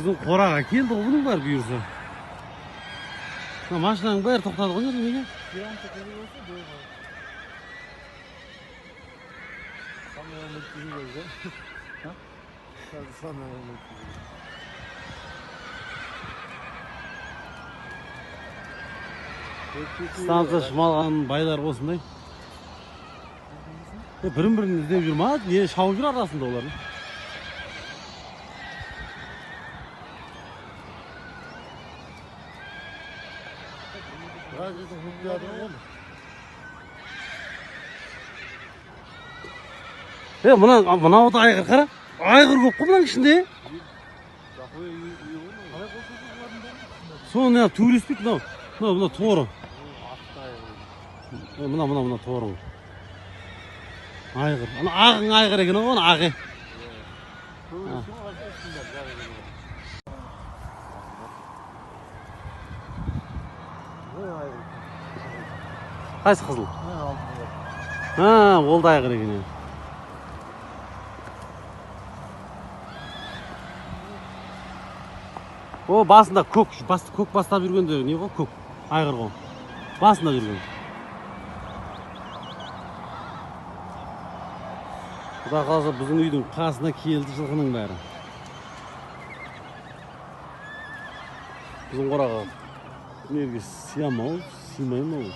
Bizim qorağa keldi bunun var buyursa. Maşinanın bari to'xtadi qo'y nimaga? Станция шымалған байлар осындай. Бірін-бірін іздеп жүр ма? Не шауып жүр арасында олар? Мына оты айғыр қара. Айғыр көп қой мынаның ішінде. Соны төбелеспейді мына торы. Мына торы. Айғыр. Ана ағың айғыр екен ғой, ағы. Қайсы қызыл? Ол да айғыр екен. О, басында көк бастап жүргенде не ғой? Көк айғыр ғой. Басында жүрген. Құда қаласа біздің үйдің қасына келді жылқының бәрі. Біздің қораға дүниеге сыймай ма ол?